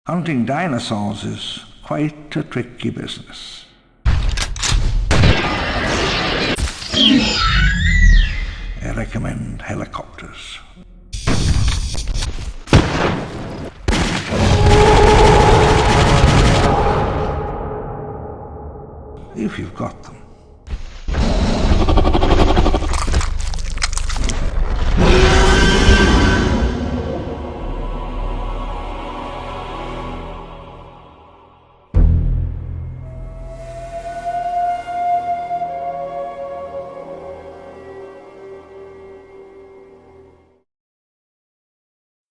Hunting dinosaurs is quite a tricky business. I recommend helicopters. If you've got them.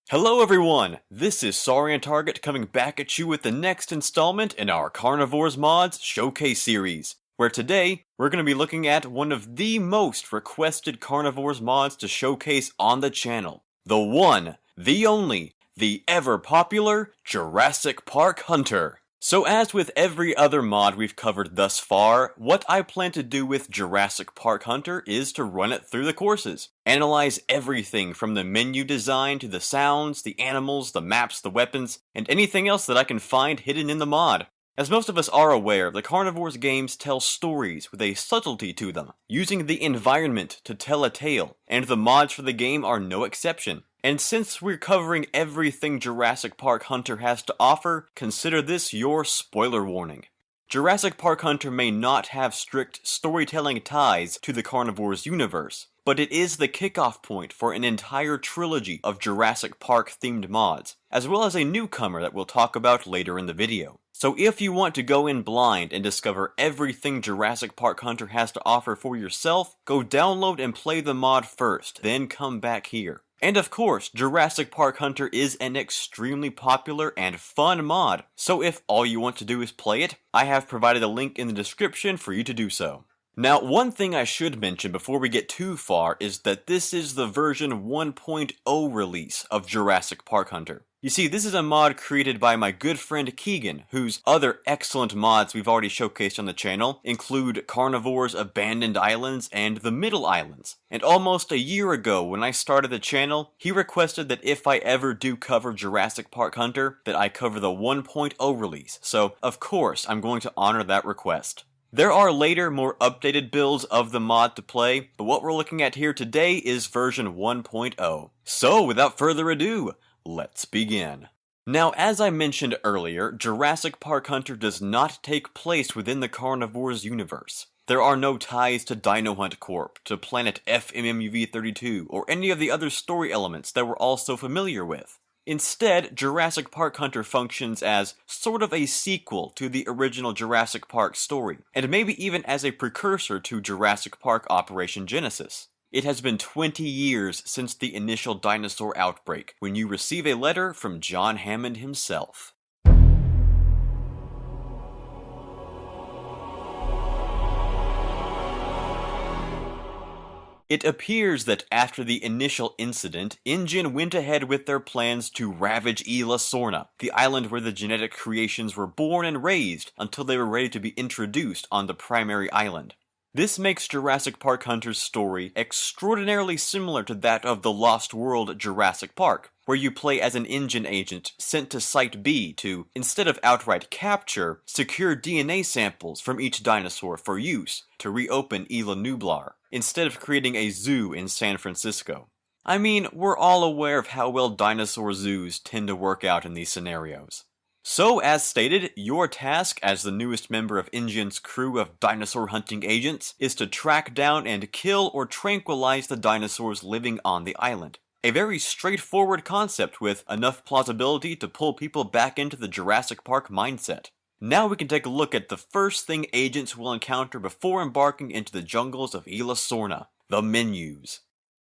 Hello everyone, this is Sorry on Target coming back at you with the next installment in our Carnivores Mods Showcase series, where today we're going to be looking at one of the most requested Carnivores mods to showcase on the channel. The one, the only, the ever popular Jurassic Park Hunter. So as with every other mod we've covered thus far, what I plan to do with Jurassic Park Hunter is to run it through the courses. Analyze everything from the menu design to the sounds, the animals, the maps, the weapons, and anything else that I can find hidden in the mod. As most of us are aware, the Carnivores games tell stories with a subtlety to them, using the environment to tell a tale, and the mods for the game are no exception. And since we're covering everything Jurassic Park Hunter has to offer, consider this your spoiler warning. Jurassic Park Hunter may not have strict storytelling ties to the Carnivores universe, but it is the kickoff point for an entire trilogy of Jurassic Park themed mods, as well as a newcomer that we'll talk about later in the video. So if you want to go in blind and discover everything Jurassic Park Hunter has to offer for yourself, go download and play the mod first, then come back here. And of course, Jurassic Park Hunter is an extremely popular and fun mod, so if all you want to do is play it, I have provided a link in the description for you to do so. Now, one thing I should mention before we get too far is that this is the version 1.0 release of Jurassic Park Hunter. You see, this is a mod created by my good friend Keegan, whose other excellent mods we've already showcased on the channel include Carnivores Abandoned Islands and the Middle Islands. And almost a year ago, when I started the channel, he requested that if I ever do cover Jurassic Park Hunter, that I cover the 1.0 release, so of course I'm going to honor that request. There are later, more updated builds of the mod to play, but what we're looking at here today is version 1.0. So, without further ado, let's begin. Now, as I mentioned earlier, Jurassic Park Hunter does not take place within the Carnivores universe. There are no ties to Dino Hunt Corp, to Planet FMMUV32, or any of the other story elements that we're all so familiar with. Instead, Jurassic Park Hunter functions as sort of a sequel to the original Jurassic Park story, and maybe even as a precursor to Jurassic Park Operation Genesis. It has been 20 years since the initial dinosaur outbreak, when you receive a letter from John Hammond himself. It appears that after the initial incident, InGen went ahead with their plans to ravage Isla Sorna, the island where the genetic creations were born and raised until they were ready to be introduced on the primary island. This makes Jurassic Park Hunter's story extraordinarily similar to that of the Lost World Jurassic Park, where you play as an InGen agent sent to Site B to, instead of outright capture, secure DNA samples from each dinosaur for use to reopen Isla Nublar, instead of creating a zoo in San Francisco. I mean, we're all aware of how well dinosaur zoos tend to work out in these scenarios. So, as stated, your task as the newest member of InGen's crew of dinosaur hunting agents is to track down and kill or tranquilize the dinosaurs living on the island. A very straightforward concept with enough plausibility to pull people back into the Jurassic Park mindset. Now we can take a look at the first thing agents will encounter before embarking into the jungles of Isla Sorna, the menus.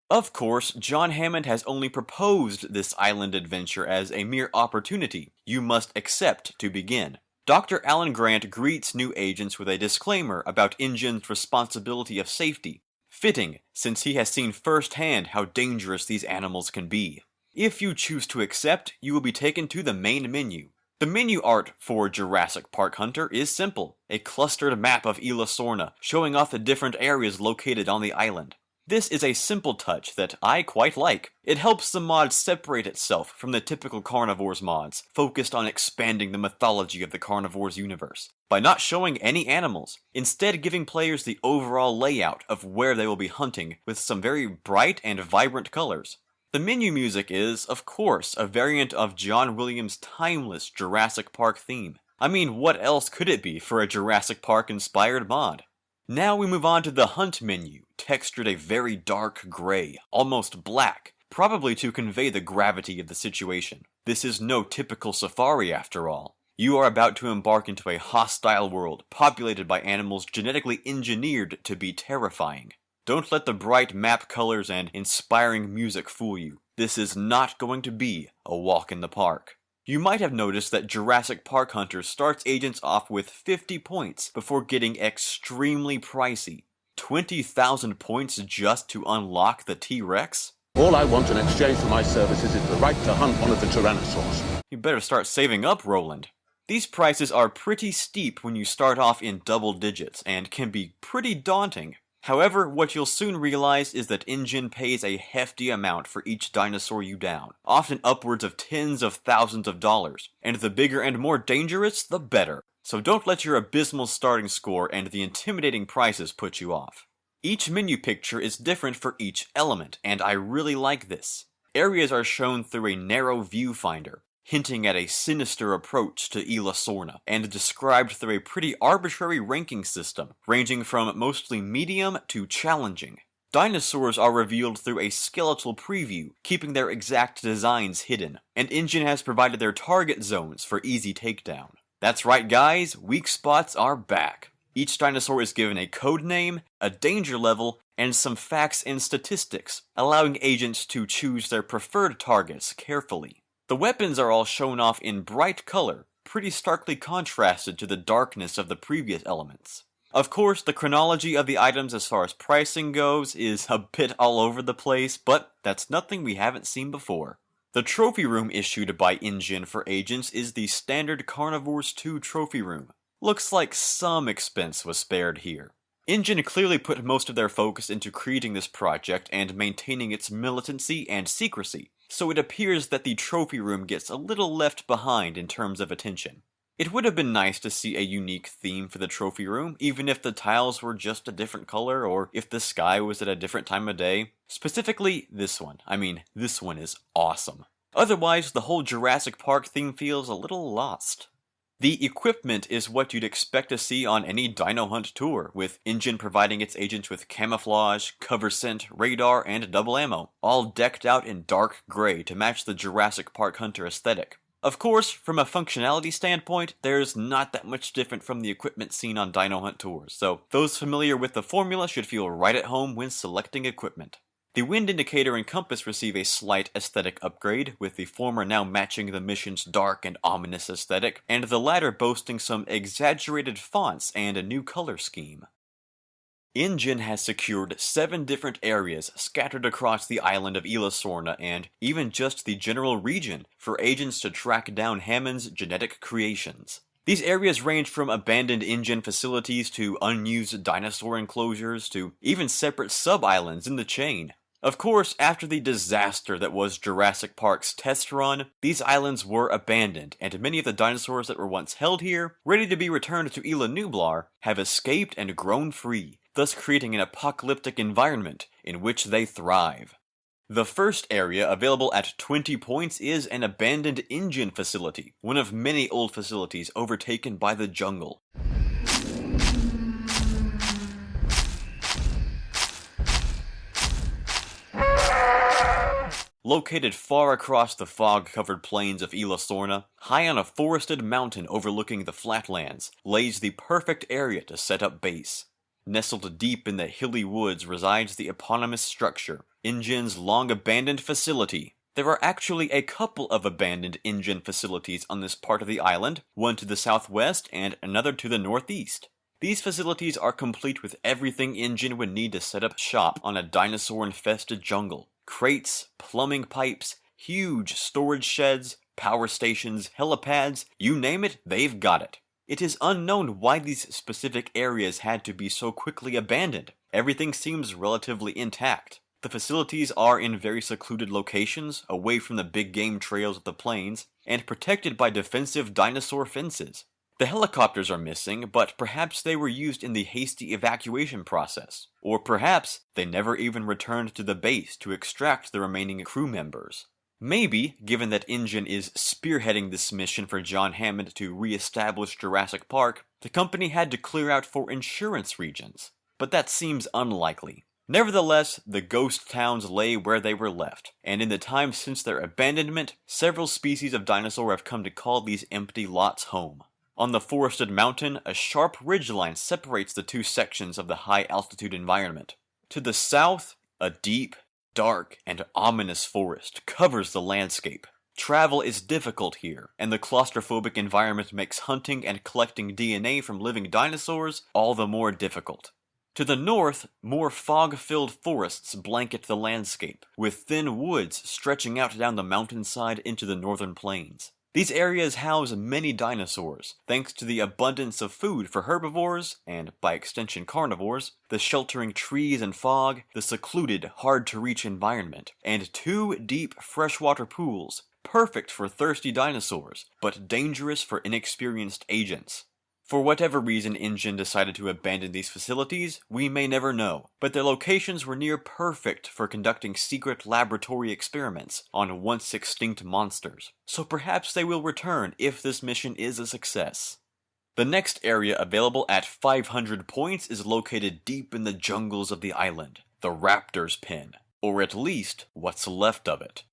Of course, John Hammond has only proposed this island adventure as a mere opportunity you must accept to begin. Dr. Alan Grant greets new agents with a disclaimer about InGen's responsibility of safety, fitting since he has seen firsthand how dangerous these animals can be. If you choose to accept, you will be taken to the main menu. The menu art for Jurassic Park Hunter is simple, a clustered map of Isla Sorna showing off the different areas located on the island. This is a simple touch that I quite like. It helps the mod separate itself from the typical Carnivores mods, focused on expanding the mythology of the Carnivores universe, by not showing any animals, instead giving players the overall layout of where they will be hunting with some very bright and vibrant colors. The menu music is, of course, a variant of John Williams' timeless Jurassic Park theme. I mean, what else could it be for a Jurassic Park-inspired mod? Now we move on to the hunt menu, textured a very dark gray, almost black, probably to convey the gravity of the situation. This is no typical safari after all. You are about to embark into a hostile world populated by animals genetically engineered to be terrifying. Don't let the bright map colors and inspiring music fool you. This is not going to be a walk in the park. You might have noticed that Jurassic Park Hunter starts agents off with 50 points before getting extremely pricey. 20,000 points just to unlock the T-Rex? All I want in exchange for my services is the right to hunt one of the Tyrannosaurs. You better start saving up, Roland. These prices are pretty steep when you start off in double digits and can be pretty daunting. However, what you'll soon realize is that InGen pays a hefty amount for each dinosaur you down, often upwards of tens of thousands of dollars, and the bigger and more dangerous, the better. So don't let your abysmal starting score and the intimidating prices put you off. Each menu picture is different for each element, and I really like this. Areas are shown through a narrow viewfinder, hinting at a sinister approach to Isla Sorna, and described through a pretty arbitrary ranking system, ranging from mostly medium to challenging. Dinosaurs are revealed through a skeletal preview, keeping their exact designs hidden, and InGen has provided their target zones for easy takedown. That's right guys, weak spots are back. Each dinosaur is given a code name, a danger level, and some facts and statistics, allowing agents to choose their preferred targets carefully. The weapons are all shown off in bright color, pretty starkly contrasted to the darkness of the previous elements. Of course, the chronology of the items as far as pricing goes is a bit all over the place, but that's nothing we haven't seen before. The trophy room issued by InGen for agents is the standard Carnivores 2 trophy room. Looks like some expense was spared here. InGen clearly put most of their focus into creating this project and maintaining its militancy and secrecy, so it appears that the trophy room gets a little left behind in terms of attention. It would have been nice to see a unique theme for the trophy room, even if the tiles were just a different color or if the sky was at a different time of day. Specifically, this one. I mean, this one is awesome. Otherwise, the whole Jurassic Park theme feels a little lost. The equipment is what you'd expect to see on any Dino Hunt tour, with InGen providing its agents with camouflage, cover scent, radar, and double ammo, all decked out in dark gray to match the Jurassic Park Hunter aesthetic. Of course, from a functionality standpoint, there's not that much different from the equipment seen on Dino Hunt tours, so those familiar with the formula should feel right at home when selecting equipment. The wind indicator and compass receive a slight aesthetic upgrade, with the former now matching the mission's dark and ominous aesthetic, and the latter boasting some exaggerated fonts and a new color scheme. InGen has secured 7 different areas scattered across the island of Isla Sorna and even just the general region for agents to track down Hammond's genetic creations. These areas range from abandoned InGen facilities to unused dinosaur enclosures to even separate sub-islands in the chain. Of course, after the disaster that was Jurassic Park's test run, these islands were abandoned, and many of the dinosaurs that were once held here, ready to be returned to Isla Nublar, have escaped and grown free, thus creating an apocalyptic environment in which they thrive. The first area, available at 20 points, is an abandoned InGen facility, one of many old facilities overtaken by the jungle. Located far across the fog-covered plains of Isla Sorna, high on a forested mountain overlooking the flatlands, lays the perfect area to set up base. Nestled deep in the hilly woods resides the eponymous structure, InGen's long-abandoned facility. There are actually a couple of abandoned InGen facilities on this part of the island, one to the southwest and another to the northeast. These facilities are complete with everything InGen would need to set up shop on a dinosaur-infested jungle. Crates, plumbing pipes, huge storage sheds, power stations, helipads, you name it, they've got it. It is unknown why these specific areas had to be so quickly abandoned. Everything seems relatively intact. The facilities are in very secluded locations, away from the big game trails of the plains, and protected by defensive dinosaur fences. The helicopters are missing, but perhaps they were used in the hasty evacuation process. Or perhaps they never even returned to the base to extract the remaining crew members. Maybe, given that InGen is spearheading this mission for John Hammond to re-establish Jurassic Park, the company had to clear out for insurance regions. But that seems unlikely. Nevertheless, the ghost towns lay where they were left, and in the time since their abandonment, several species of dinosaur have come to call these empty lots home. On the forested mountain, a sharp ridgeline separates the two sections of the high-altitude environment. To the south, a deep, dark, and ominous forest covers the landscape. Travel is difficult here, and the claustrophobic environment makes hunting and collecting DNA from living dinosaurs all the more difficult. To the north, more fog-filled forests blanket the landscape, with thin woods stretching out down the mountainside into the northern plains. These areas house many dinosaurs, thanks to the abundance of food for herbivores, and by extension carnivores, the sheltering trees and fog, the secluded, hard-to-reach environment, and 2 deep freshwater pools, perfect for thirsty dinosaurs, but dangerous for inexperienced agents. For whatever reason InGen decided to abandon these facilities, we may never know, but their locations were near perfect for conducting secret laboratory experiments on once extinct monsters, so perhaps they will return if this mission is a success. The next area available at 500 points is located deep in the jungles of the island, the Raptor's Pen, or at least what's left of it.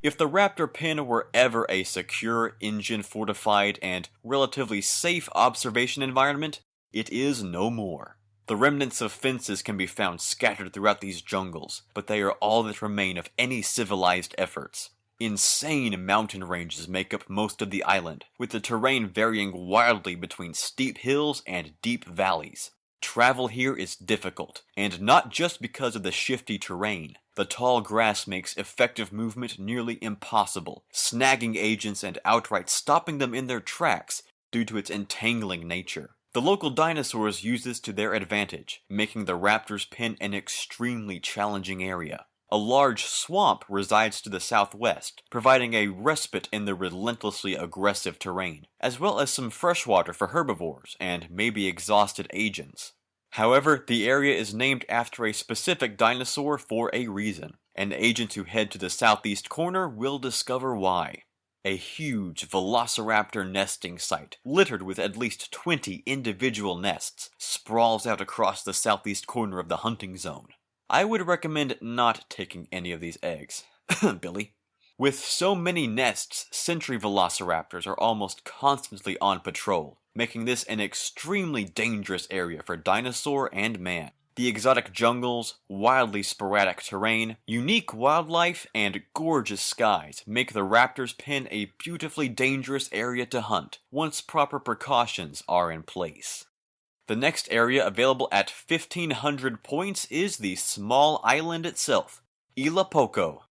If the Raptor Pen were ever a secure, InGen-fortified, and relatively safe observation environment, it is no more. The remnants of fences can be found scattered throughout these jungles, but they are all that remain of any civilized efforts. Insane mountain ranges make up most of the island, with the terrain varying wildly between steep hills and deep valleys. Travel here is difficult, and not just because of the shifty terrain. The tall grass makes effective movement nearly impossible, snagging agents and outright stopping them in their tracks due to its entangling nature. The local dinosaurs use this to their advantage, making the Raptor's Pen an extremely challenging area. A large swamp resides to the southwest, providing a respite in the relentlessly aggressive terrain, as well as some freshwater for herbivores and maybe exhausted agents. However, the area is named after a specific dinosaur for a reason, and agents who head to the southeast corner will discover why. A huge Velociraptor nesting site, littered with at least 20 individual nests, sprawls out across the southeast corner of the hunting zone. I would recommend not taking any of these eggs. Billy. With so many nests, sentry velociraptors are almost constantly on patrol, making this an extremely dangerous area for dinosaur and man. The exotic jungles, wildly sporadic terrain, unique wildlife, and gorgeous skies make the Raptor's Pen a beautifully dangerous area to hunt, once proper precautions are in place. The next area available at 1500 points is the small island itself, Isla Poco.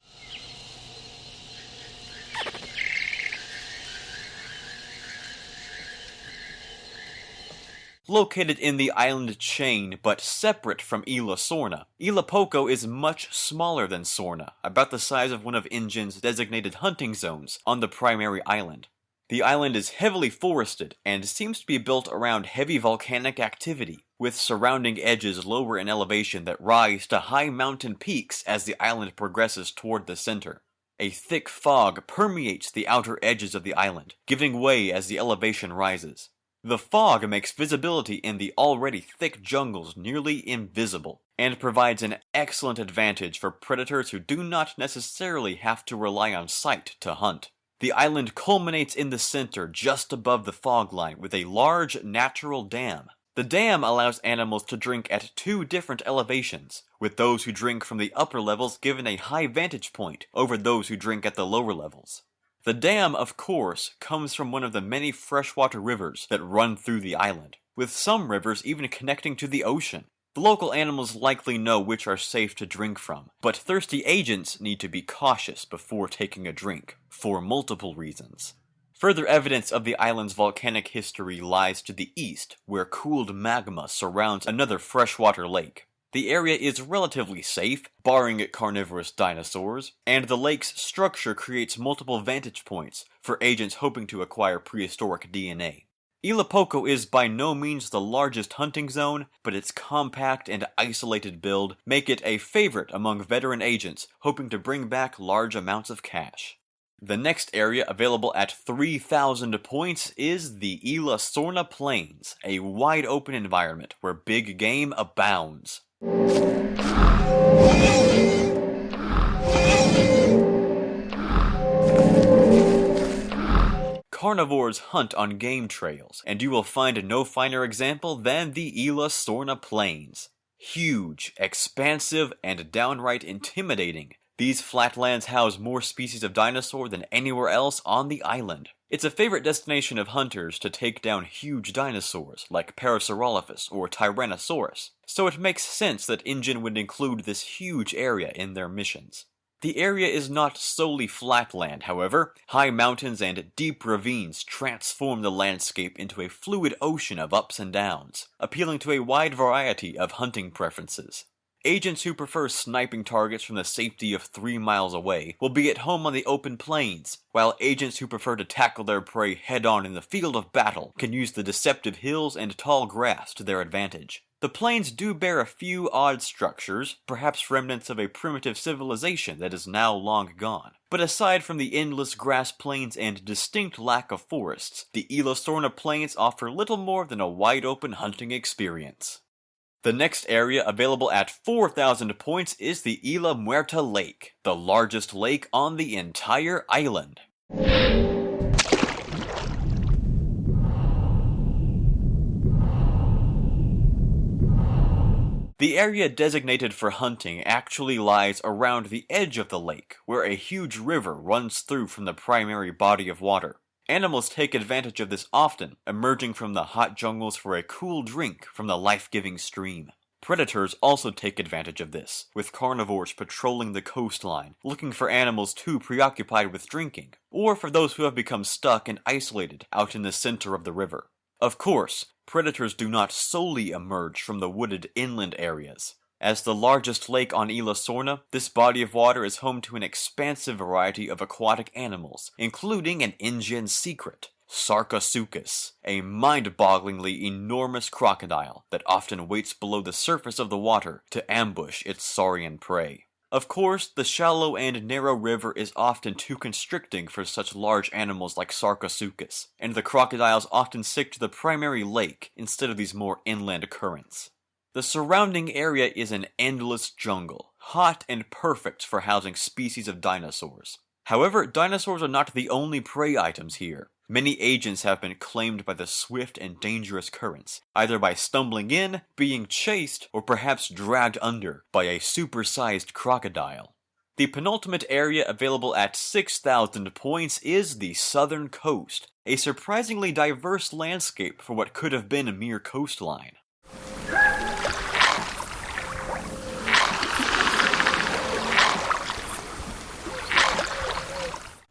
Located in the island chain, but separate from Isla Sorna, Isla Poco is much smaller than Sorna, about the size of one of InGen's designated hunting zones on the primary island. The island is heavily forested, and seems to be built around heavy volcanic activity, with surrounding edges lower in elevation that rise to high mountain peaks as the island progresses toward the center. A thick fog permeates the outer edges of the island, giving way as the elevation rises. The fog makes visibility in the already thick jungles nearly invisible, and provides an excellent advantage for predators who do not necessarily have to rely on sight to hunt. The island culminates in the center just above the fog line with a large natural dam. The dam allows animals to drink at 2 different elevations, with those who drink from the upper levels given a high vantage point over those who drink at the lower levels. The dam, of course, comes from one of the many freshwater rivers that run through the island, with some rivers even connecting to the ocean. The local animals likely know which are safe to drink from, but thirsty agents need to be cautious before taking a drink, for multiple reasons. Further evidence of the island's volcanic history lies to the east, where cooled magma surrounds another freshwater lake. The area is relatively safe, barring carnivorous dinosaurs, and the lake's structure creates multiple vantage points for agents hoping to acquire prehistoric DNA. Isla Poco is by no means the largest hunting zone, but its compact and isolated build make it a favorite among veteran agents hoping to bring back large amounts of cash. The next area available at 3,000 points is the Elasa Plains, a wide open environment where big game abounds. Carnivores hunt on game trails, and you will find no finer example than the Elasa Plains. Huge, expansive, and downright intimidating, these flatlands house more species of dinosaur than anywhere else on the island. It's a favorite destination of hunters to take down huge dinosaurs like Pachycephalosaurus or Tyrannosaurus, so it makes sense that InGen would include this huge area in their missions. The area is not solely flatland, however. High mountains and deep ravines transform the landscape into a fluid ocean of ups and downs, appealing to a wide variety of hunting preferences. Agents who prefer sniping targets from the safety of 3 miles away will be at home on the open plains, while agents who prefer to tackle their prey head-on in the field of battle can use the deceptive hills and tall grass to their advantage. The plains do bear a few odd structures, perhaps remnants of a primitive civilization that is now long gone. But aside from the endless grass plains and distinct lack of forests, the Elasa Plains offer little more than a wide-open hunting experience. The next area available at 4,000 points is the Isla Muerta Lake, the largest lake on the entire island. The area designated for hunting actually lies around the edge of the lake, where a huge river runs through from the primary body of water. Animals take advantage of this often, emerging from the hot jungles for a cool drink from the life-giving stream. Predators also take advantage of this, with carnivores patrolling the coastline, looking for animals too preoccupied with drinking, or for those who have become stuck and isolated out in the center of the river. Of course, predators do not solely emerge from the wooded inland areas. As the largest lake on Elasa, this body of water is home to an expansive variety of aquatic animals, including an InGen secret, Sarcosuchus, a mind-bogglingly enormous crocodile that often waits below the surface of the water to ambush its saurian prey. Of course, the shallow and narrow river is often too constricting for such large animals like Sarcosuchus, and the crocodiles often stick to the primary lake instead of these more inland currents. The surrounding area is an endless jungle, hot and perfect for housing species of dinosaurs. However, dinosaurs are not the only prey items here. Many agents have been claimed by the swift and dangerous currents, either by stumbling in, being chased, or perhaps dragged under by a supersized crocodile. The penultimate area available at 6,000 points is the southern coast, a surprisingly diverse landscape for what could have been a mere coastline.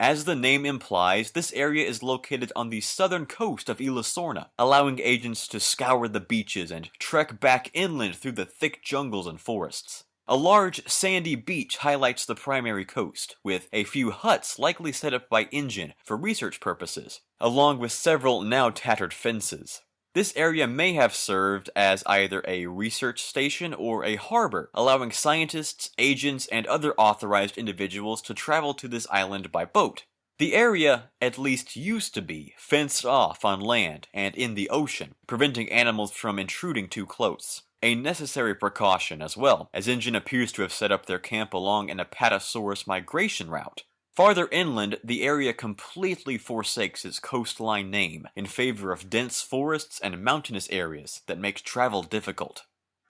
As the name implies, this area is located on the southern coast of Elasa, allowing agents to scour the beaches and trek back inland through the thick jungles and forests. A large, sandy beach highlights the primary coast, with a few huts likely set up by InGen for research purposes, along with several now tattered fences. This area may have served as either a research station or a harbor, allowing scientists, agents, and other authorized individuals to travel to this island by boat. The area, at least used to be, fenced off on land and in the ocean, preventing animals from intruding too close. A necessary precaution as well, as InGen appears to have set up their camp along an Apatosaurus migration route. Farther inland, the area completely forsakes its coastline name in favor of dense forests and mountainous areas that make travel difficult.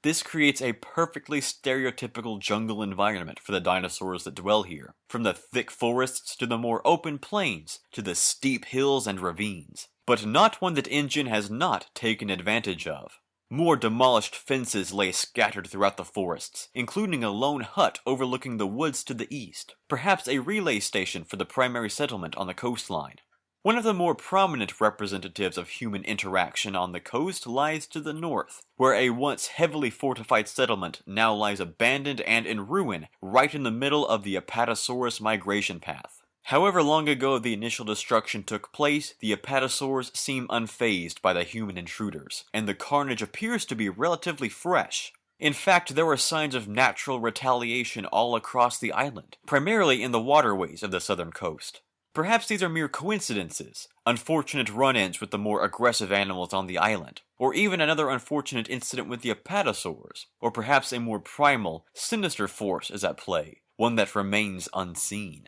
This creates a perfectly stereotypical jungle environment for the dinosaurs that dwell here, from the thick forests to the more open plains to the steep hills and ravines, but not one that InGen has not taken advantage of. More demolished fences lay scattered throughout the forests, including a lone hut overlooking the woods to the east, perhaps a relay station for the primary settlement on the coastline. One of the more prominent representatives of human interaction on the coast lies to the north, where a once heavily fortified settlement now lies abandoned and in ruin right in the middle of the Apatosaurus migration path. However long ago the initial destruction took place, the Apatosaurs seem unfazed by the human intruders, and the carnage appears to be relatively fresh. In fact, there are signs of natural retaliation all across the island, primarily in the waterways of the southern coast. Perhaps these are mere coincidences, unfortunate run-ins with the more aggressive animals on the island, or even another unfortunate incident with the Apatosaurs, or perhaps a more primal, sinister force is at play, one that remains unseen.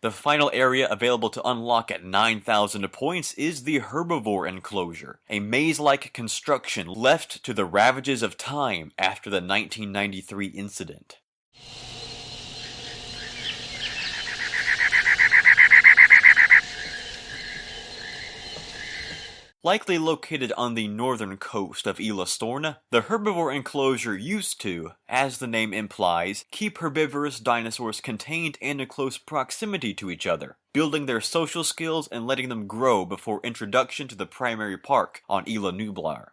The final area available to unlock at 9,000 points is the Herbivore Enclosure, a maze-like construction left to the ravages of time after the 1993 incident. Likely located on the northern coast of Isla Sorna, the Herbivore Enclosure used to, as the name implies, keep herbivorous dinosaurs contained and in close proximity to each other, building their social skills and letting them grow before introduction to the primary park on Isla Nublar.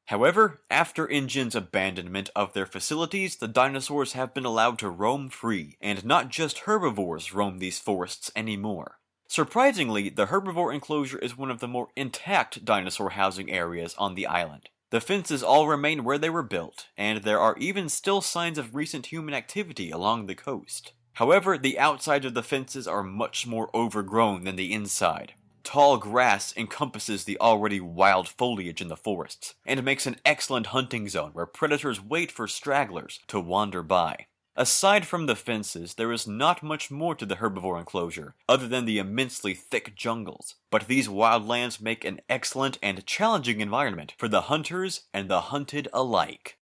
However, after InGen's abandonment of their facilities, the dinosaurs have been allowed to roam free, and not just herbivores roam these forests anymore. Surprisingly, the Herbivore Enclosure is one of the more intact dinosaur housing areas on the island. The fences all remain where they were built, and there are even still signs of recent human activity along the coast. However, the outside of the fences are much more overgrown than the inside. Tall grass encompasses the already wild foliage in the forests, and makes an excellent hunting zone where predators wait for stragglers to wander by. Aside from the fences, there is not much more to the Herbivore Enclosure, other than the immensely thick jungles, but these wildlands make an excellent and challenging environment for the hunters and the hunted alike.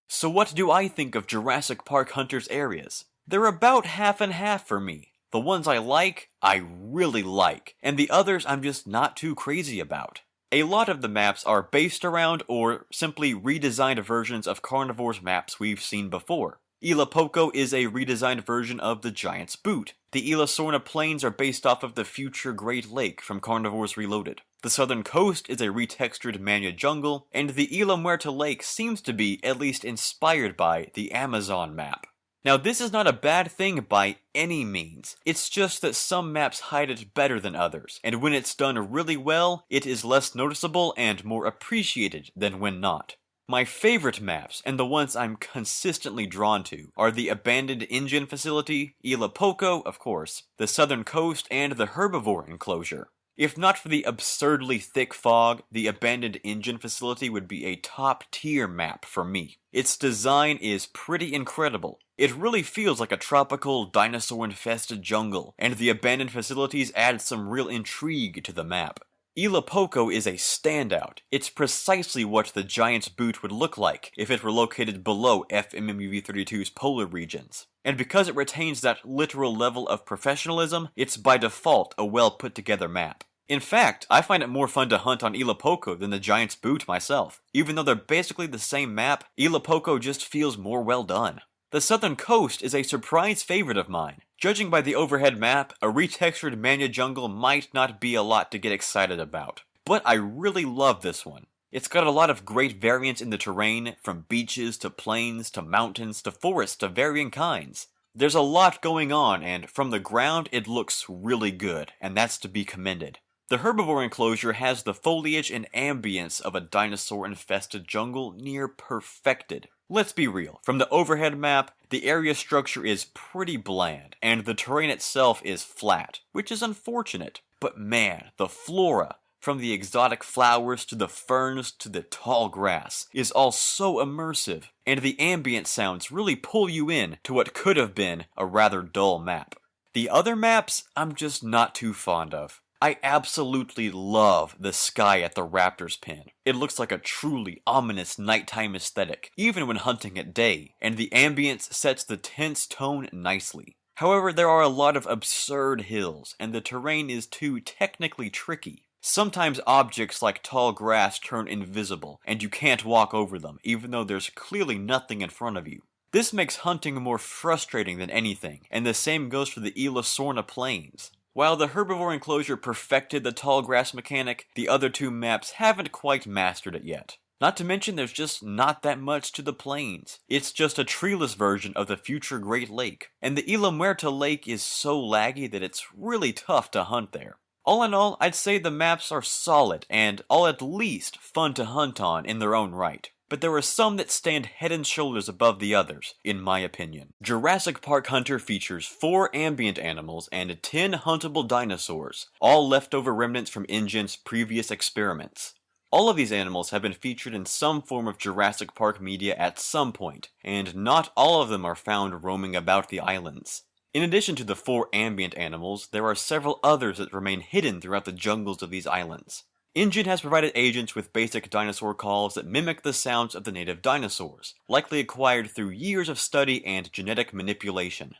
So what do I think of Jurassic Park hunters' areas? They're about half and half for me. The ones I really like, and the others I'm just not too crazy about. A lot of the maps are based around or simply redesigned versions of Carnivores maps we've seen before. Isla Poco is a redesigned version of the Giant's Boot. The Elasa Plains are based off of the future Great Lake from Carnivores Reloaded. The southern coast is a retextured Mania jungle, and the Isla Muerta Lake seems to be at least inspired by the Amazon map. Now this is not a bad thing by any means, it's just that some maps hide it better than others, and when it's done really well, it is less noticeable and more appreciated than when not. My favorite maps, and the ones I'm consistently drawn to, are the abandoned InGen facility, Isla Poco, of course, the southern coast, and the Herbivore Enclosure. If not for the absurdly thick fog, the abandoned InGen facility would be a top-tier map for me. Its design is pretty incredible. It really feels like a tropical, dinosaur-infested jungle, and the abandoned facilities add some real intrigue to the map. Isla Poco is a standout. It's precisely what the Giant's Boot would look like if it were located below FMMUV-32's polar regions. And because it retains that literal level of professionalism, it's by default a well put together map. In fact, I find it more fun to hunt on Isla Poco than the Giant's Boot myself. Even though they're basically the same map, Isla Poco just feels more well done. The southern coast is a surprise favorite of mine. Judging by the overhead map, a retextured Mania jungle might not be a lot to get excited about. But I really love this one. It's got a lot of great variance in the terrain, from beaches to plains to mountains to forests of varying kinds. There's a lot going on, and from the ground it looks really good, and that's to be commended. The Herbivore Enclosure has the foliage and ambience of a dinosaur-infested jungle near perfected. Let's be real, from the overhead map, the area structure is pretty bland, and the terrain itself is flat, which is unfortunate. But man, the flora, from the exotic flowers to the ferns to the tall grass, is all so immersive, and the ambient sounds really pull you in to what could have been a rather dull map. The other maps, I'm just not too fond of. I absolutely love the sky at the Raptor's pen. It looks like a truly ominous nighttime aesthetic, even when hunting at day, and the ambience sets the tense tone nicely. However, there are a lot of absurd hills, and the terrain is too technically tricky. Sometimes objects like tall grass turn invisible, and you can't walk over them, even though there's clearly nothing in front of you. This makes hunting more frustrating than anything, and the same goes for the Elasa Plains. While the Herbivore Enclosure perfected the tall grass mechanic, the other two maps haven't quite mastered it yet. Not to mention there's just not that much to the plains. It's just a treeless version of the future Great Lake, and the Isla Lake is so laggy that it's really tough to hunt there. All in all, I'd say the maps are solid and all at least fun to hunt on in their own right. But there are some that stand head and shoulders above the others, in my opinion. Jurassic Park Hunter features 4 ambient animals and 10 huntable dinosaurs, all leftover remnants from InGen's previous experiments. All of these animals have been featured in some form of Jurassic Park media at some point, and not all of them are found roaming about the islands. In addition to the 4 ambient animals, there are several others that remain hidden throughout the jungles of these islands. InGen has provided agents with basic dinosaur calls that mimic the sounds of the native dinosaurs, likely acquired through years of study and genetic manipulation.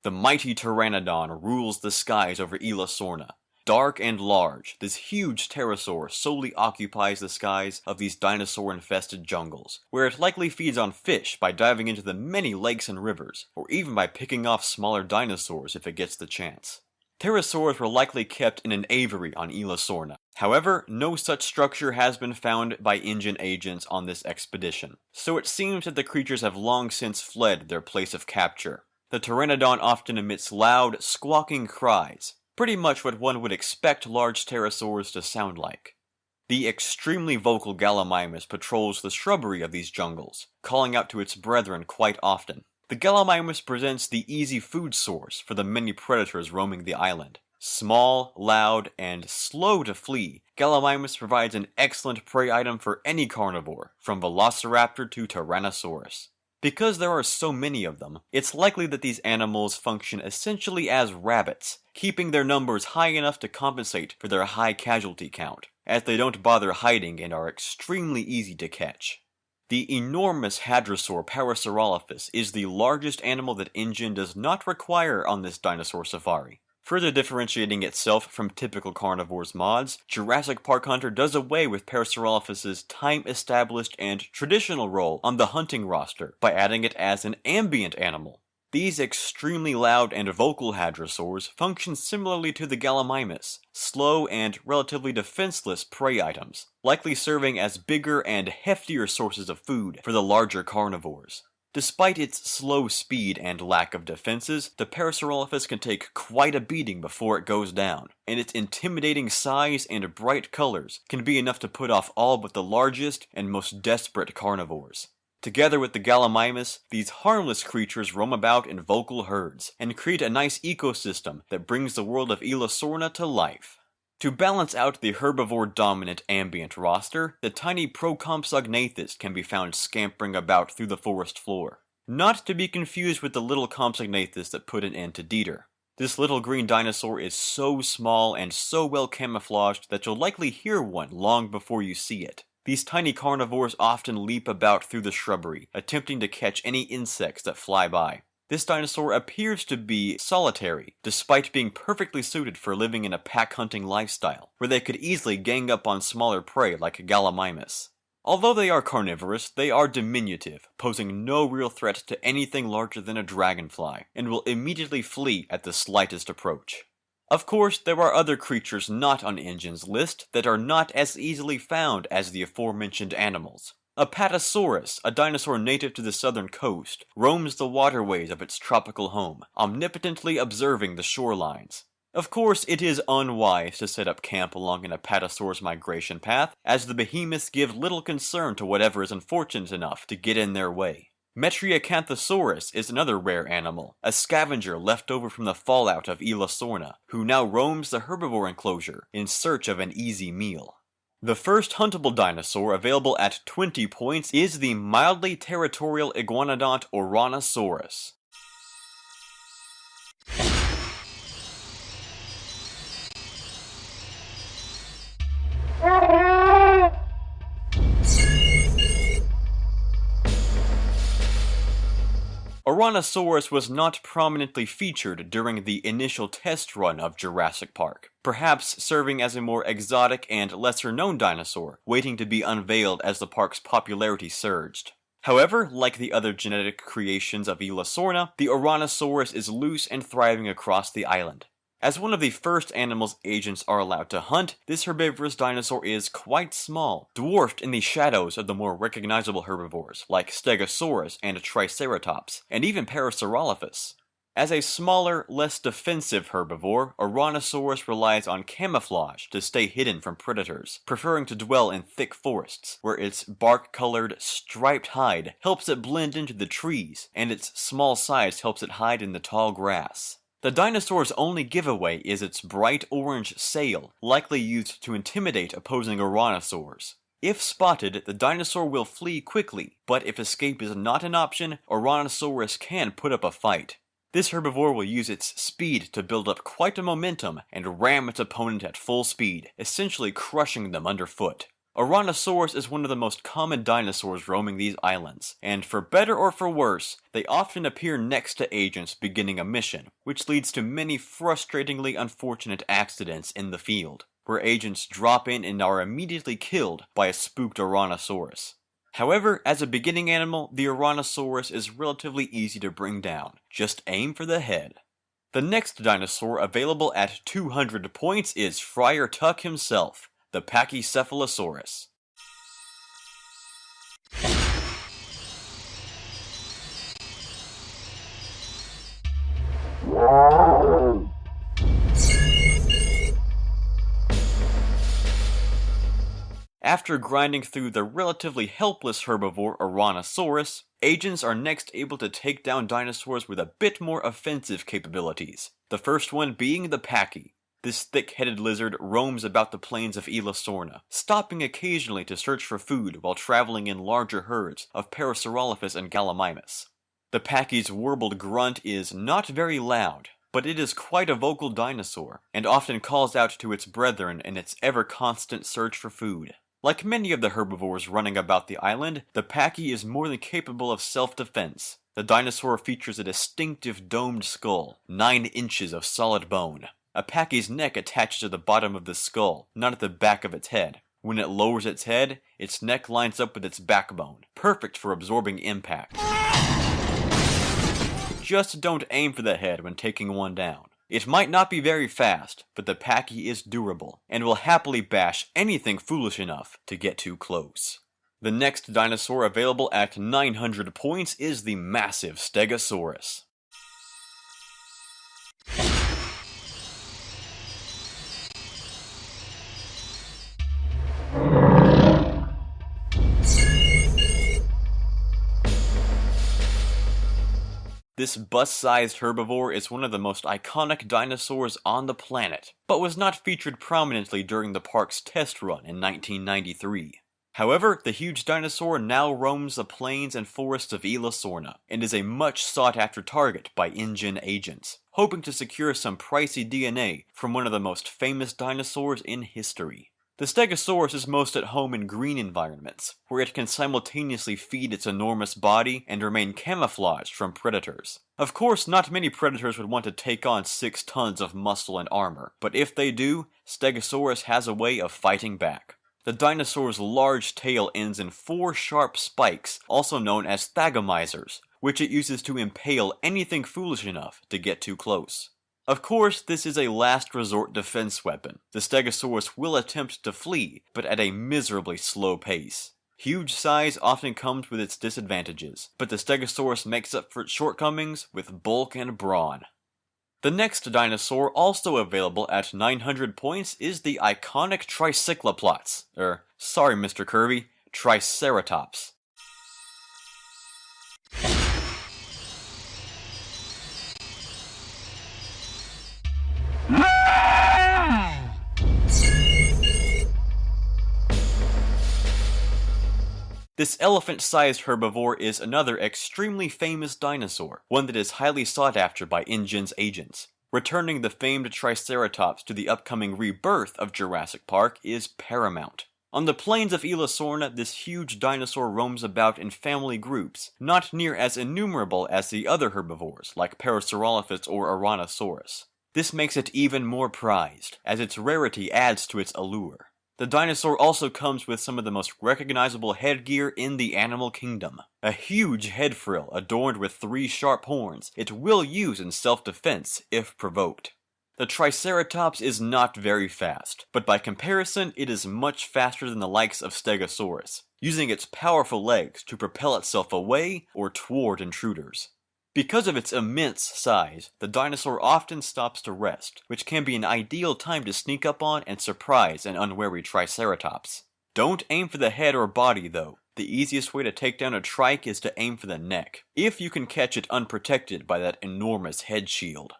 The mighty Pteranodon rules the skies over Elasa. Dark and large, this huge pterosaur solely occupies the skies of these dinosaur-infested jungles, where it likely feeds on fish by diving into the many lakes and rivers, or even by picking off smaller dinosaurs if it gets the chance. Pterosaurs were likely kept in an aviary on Elasa. However, no such structure has been found by InGen agents on this expedition, so it seems that the creatures have long since fled their place of capture. The Pteranodon often emits loud, squawking cries, pretty much what one would expect large pterosaurs to sound like. The extremely vocal Gallimimus patrols the shrubbery of these jungles, calling out to its brethren quite often. The Gallimimus presents the easy food source for the many predators roaming the island. Small, loud, and slow to flee, Gallimimus provides an excellent prey item for any carnivore, from Velociraptor to Tyrannosaurus. Because there are so many of them, it's likely that these animals function essentially as rabbits, keeping their numbers high enough to compensate for their high casualty count, as they don't bother hiding and are extremely easy to catch. The enormous hadrosaur Parasaurolophus is the largest animal that InGen does not require on this dinosaur safari. Further differentiating itself from typical Carnivores mods, Jurassic Park Hunter does away with Parasaurolophus's time-established and traditional role on the hunting roster by adding it as an ambient animal. These extremely loud and vocal hadrosaurs function similarly to the Gallimimus, slow and relatively defenseless prey items, likely serving as bigger and heftier sources of food for the larger carnivores. Despite its slow speed and lack of defenses, the Parasaurolophus can take quite a beating before it goes down, and its intimidating size and bright colors can be enough to put off all but the largest and most desperate carnivores. Together with the Gallimimus, these harmless creatures roam about in vocal herds, and create a nice ecosystem that brings the world of Elasa to life. To balance out the herbivore-dominant ambient roster, the tiny Procompsognathus can be found scampering about through the forest floor. Not to be confused with the little Compsognathus that put an end to Dieter. This little green dinosaur is so small and so well camouflaged that you'll likely hear one long before you see it. These tiny carnivores often leap about through the shrubbery, attempting to catch any insects that fly by. This dinosaur appears to be solitary, despite being perfectly suited for living in a pack-hunting lifestyle, where they could easily gang up on smaller prey like Gallimimus. Although they are carnivorous, they are diminutive, posing no real threat to anything larger than a dragonfly, and will immediately flee at the slightest approach. Of course, there are other creatures not on InGen's list that are not as easily found as the aforementioned animals. Pachycephalosaurus, a dinosaur native to the southern coast, roams the waterways of its tropical home, omnipotently observing the shorelines. Of course, it is unwise to set up camp along an Apatosaurus migration path, as the behemoths give little concern to whatever is unfortunate enough to get in their way. Metriacanthosaurus is another rare animal, a scavenger left over from the fallout of Elasa, who now roams the Herbivore Enclosure in search of an easy meal. The first huntable dinosaur available at 20 points is the mildly territorial iguanodont Ouranosaurus. Ouranosaurus was not prominently featured during the initial test run of Jurassic Park, perhaps serving as a more exotic and lesser-known dinosaur, waiting to be unveiled as the park's popularity surged. However, like the other genetic creations of Isla Sorna, the Ouranosaurus is loose and thriving across the island. As one of the first animals agents are allowed to hunt, this herbivorous dinosaur is quite small, dwarfed in the shadows of the more recognizable herbivores, like Stegosaurus and Triceratops, and even Parasaurolophus. As a smaller, less defensive herbivore, Ouranosaurus relies on camouflage to stay hidden from predators, preferring to dwell in thick forests, where its bark-colored, striped hide helps it blend into the trees, and its small size helps it hide in the tall grass. The dinosaur's only giveaway is its bright orange sail, likely used to intimidate opposing Ouranosaurs. If spotted, the dinosaur will flee quickly, but if escape is not an option, Ouranosaurus can put up a fight. This herbivore will use its speed to build up quite a momentum and ram its opponent at full speed, essentially crushing them underfoot. Ouranosaurus is one of the most common dinosaurs roaming these islands, and for better or for worse, they often appear next to agents beginning a mission, which leads to many frustratingly unfortunate accidents in the field, where agents drop in and are immediately killed by a spooked Ouranosaurus. However, as a beginning animal, the Ouranosaurus is relatively easy to bring down. Just aim for the head. The next dinosaur available at 200 points is Friar Tuck himself, the Pachycephalosaurus. After grinding through the relatively helpless herbivore Ouranosaurus, agents are next able to take down dinosaurs with a bit more offensive capabilities, the first one being the Pachy. This thick-headed lizard roams about the plains of Isla Sorna, stopping occasionally to search for food while traveling in larger herds of Parasaurolophus and Gallimimus. The Pachy's warbled grunt is not very loud, but it is quite a vocal dinosaur, and often calls out to its brethren in its ever-constant search for food. Like many of the herbivores running about the island, the Pachy is more than capable of self-defense. The dinosaur features a distinctive domed skull, 9 inches of solid bone. A Pachy's neck attaches to the bottom of the skull, not at the back of its head. When it lowers its head, its neck lines up with its backbone, perfect for absorbing impact. Just don't aim for the head when taking one down. It might not be very fast, but the Pachy is durable, and will happily bash anything foolish enough to get too close. The next dinosaur available at 900 points is the massive Stegosaurus. This bus-sized herbivore is one of the most iconic dinosaurs on the planet, but was not featured prominently during the park's test run in 1993. However, the huge dinosaur now roams the plains and forests of Isla Sorna, and is a much sought-after target by InGen agents, hoping to secure some pricey DNA from one of the most famous dinosaurs in history. The Stegosaurus is most at home in green environments, where it can simultaneously feed its enormous body and remain camouflaged from predators. Of course, not many predators would want to take on 6 tons of muscle and armor, but if they do, Stegosaurus has a way of fighting back. The dinosaur's large tail ends in 4 sharp spikes, also known as thagomizers, which it uses to impale anything foolish enough to get too close. Of course, this is a last resort defense weapon. The Stegosaurus will attempt to flee, but at a miserably slow pace. Huge size often comes with its disadvantages, but the Stegosaurus makes up for its shortcomings with bulk and brawn. The next dinosaur also available at 900 points is the iconic Triceratops, sorry Mr. Kirby, Triceratops. This elephant-sized herbivore is another extremely famous dinosaur, one that is highly sought after by InGen's agents. Returning the famed Triceratops to the upcoming rebirth of Jurassic Park is paramount. On the plains of Isla, this huge dinosaur roams about in family groups, not near as innumerable as the other herbivores like Parasaurolophus or Ouranosaurus. This makes it even more prized, as its rarity adds to its allure. The dinosaur also comes with some of the most recognizable headgear in the animal kingdom. A huge head frill adorned with 3 sharp horns it will use in self-defense if provoked. The Triceratops is not very fast, but by comparison it is much faster than the likes of Stegosaurus, using its powerful legs to propel itself away or toward intruders. Because of its immense size, the dinosaur often stops to rest, which can be an ideal time to sneak up on and surprise an unwary Triceratops. Don't aim for the head or body though. The easiest way to take down a trike is to aim for the neck, if you can catch it unprotected by that enormous head shield.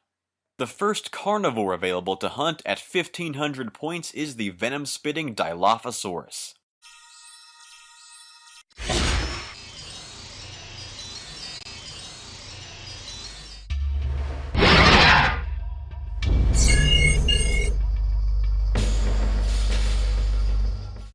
The first carnivore available to hunt at 1500 points is the venom-spitting Dilophosaurus.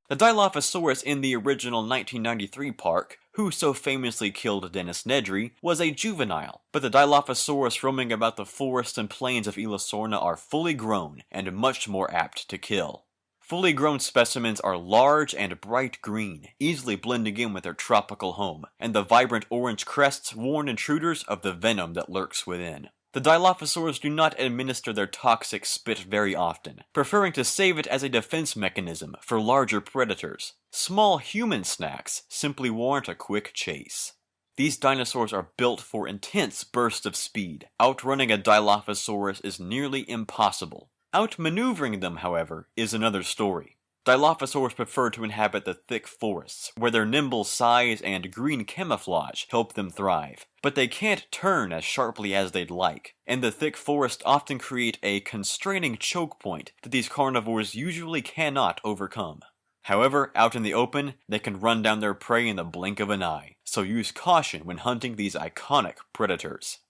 The Dilophosaurus in the original 1993 park, who so famously killed Dennis Nedry, was a juvenile, but the Dilophosaurus roaming about the forests and plains of Isla are fully grown and much more apt to kill. Fully grown specimens are large and bright green, easily blending in with their tropical home, and the vibrant orange crests warn intruders of the venom that lurks within. The Dilophosaurs do not administer their toxic spit very often, preferring to save it as a defense mechanism for larger predators. Small human snacks simply warrant a quick chase. These dinosaurs are built for intense bursts of speed. Outrunning a Dilophosaurus is nearly impossible. Outmaneuvering them, however, is another story. Dilophosaurs prefer to inhabit the thick forests, where their nimble size and green camouflage help them thrive. But they can't turn as sharply as they'd like, and the thick forests often create a constraining choke point that these carnivores usually cannot overcome. However, out in the open, they can run down their prey in the blink of an eye, so use caution when hunting these iconic predators.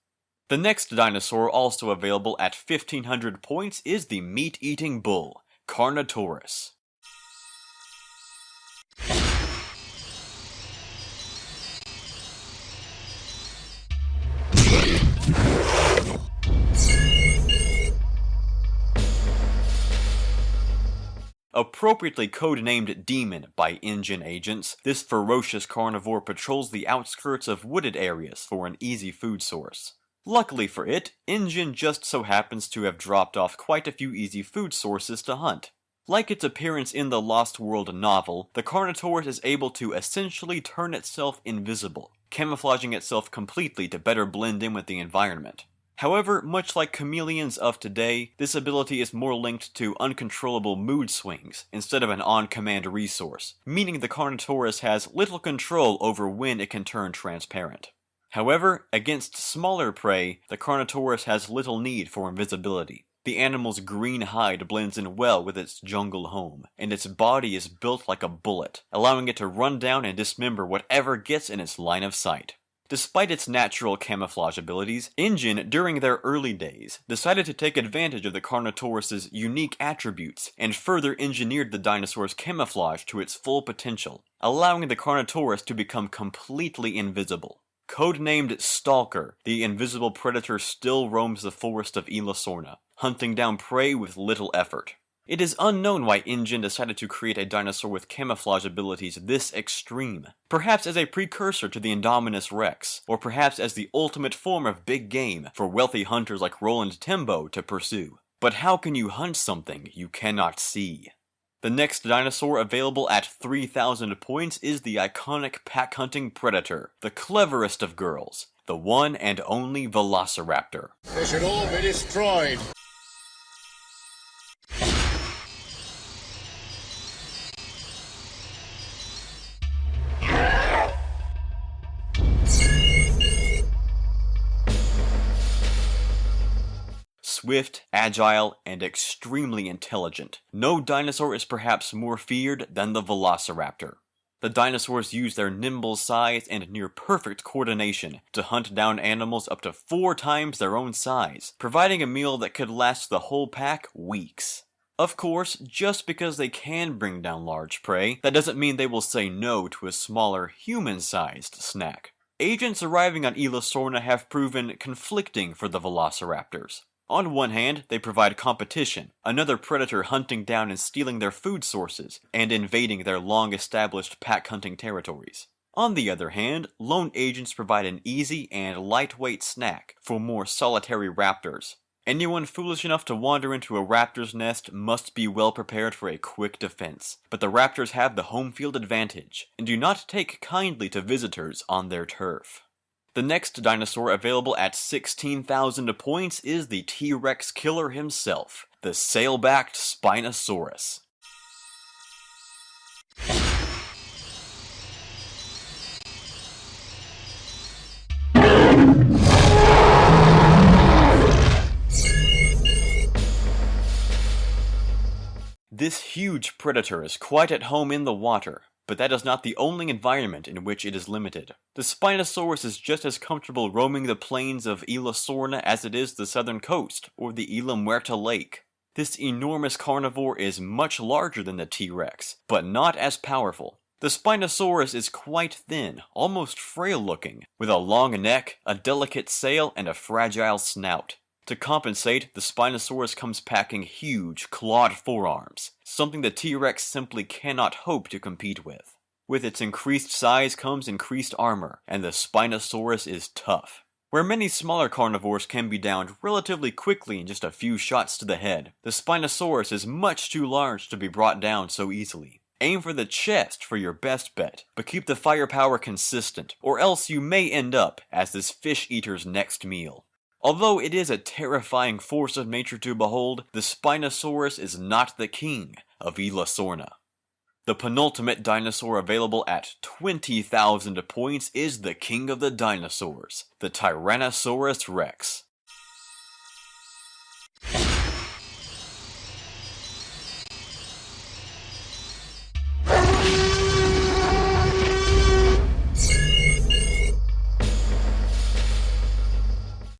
The next dinosaur also available at 1500 points is the meat-eating bull, Carnotaurus. Appropriately codenamed Demon by InGen agents, this ferocious carnivore patrols the outskirts of wooded areas for an easy food source. Luckily for it, InGen just so happens to have dropped off quite a few easy food sources to hunt. Like its appearance in the Lost World novel, the Carnotaurus is able to essentially turn itself invisible, camouflaging itself completely to better blend in with the environment. However, much like chameleons of today, this ability is more linked to uncontrollable mood swings instead of an on-command resource, meaning the Carnotaurus has little control over when it can turn transparent. However, against smaller prey, the Carnotaurus has little need for invisibility. The animal's green hide blends in well with its jungle home, and its body is built like a bullet, allowing it to run down and dismember whatever gets in its line of sight. Despite its natural camouflage abilities, InGen, during their early days, decided to take advantage of the Carnotaurus' unique attributes and further engineered the dinosaur's camouflage to its full potential, allowing the Carnotaurus to become completely invisible. Codenamed Stalker, the invisible predator still roams the forest of Isla, hunting down prey with little effort. It is unknown why InGen decided to create a dinosaur with camouflage abilities this extreme. Perhaps as a precursor to the Indominus Rex, or perhaps as the ultimate form of big game for wealthy hunters like Roland Tembo to pursue. But how can you hunt something you cannot see? The next dinosaur available at 3000 points is the iconic pack-hunting predator, the cleverest of girls, the one and only Velociraptor. They should all be destroyed. Swift, agile, and extremely intelligent. No dinosaur is perhaps more feared than the Velociraptor. The dinosaurs use their nimble size and near-perfect coordination to hunt down animals up to 4 times their own size, providing a meal that could last the whole pack weeks. Of course, just because they can bring down large prey, that doesn't mean they will say no to a smaller, human-sized snack. Agents arriving on Isla Sorna have proven conflicting for the Velociraptors. On one hand, they provide competition, another predator hunting down and stealing their food sources, and invading their long-established pack-hunting territories. On the other hand, lone agents provide an easy and lightweight snack for more solitary raptors. Anyone foolish enough to wander into a raptor's nest must be well prepared for a quick defense, but the raptors have the home field advantage, and do not take kindly to visitors on their turf. The next dinosaur available at 16,000 points is the T-Rex killer himself, the sail-backed Spinosaurus. This huge predator is quite at home in the water, but that is not the only environment in which it is limited. The Spinosaurus is just as comfortable roaming the plains of Isla Sorna as it is the southern coast, or the Isla Muerta Lake. This enormous carnivore is much larger than the T-Rex, but not as powerful. The Spinosaurus is quite thin, almost frail-looking, with a long neck, a delicate sail, and a fragile snout. To compensate, the Spinosaurus comes packing huge, clawed forearms, something the T-Rex simply cannot hope to compete with. With its increased size comes increased armor, and the Spinosaurus is tough. Where many smaller carnivores can be downed relatively quickly in just a few shots to the head, the Spinosaurus is much too large to be brought down so easily. Aim for the chest for your best bet, but keep the firepower consistent, or else you may end up as this fish-eater's next meal. Although it is a terrifying force of nature to behold, the Spinosaurus is not the king of Isla Sorna. The penultimate dinosaur available at 20,000 points is the king of the dinosaurs, the Tyrannosaurus Rex.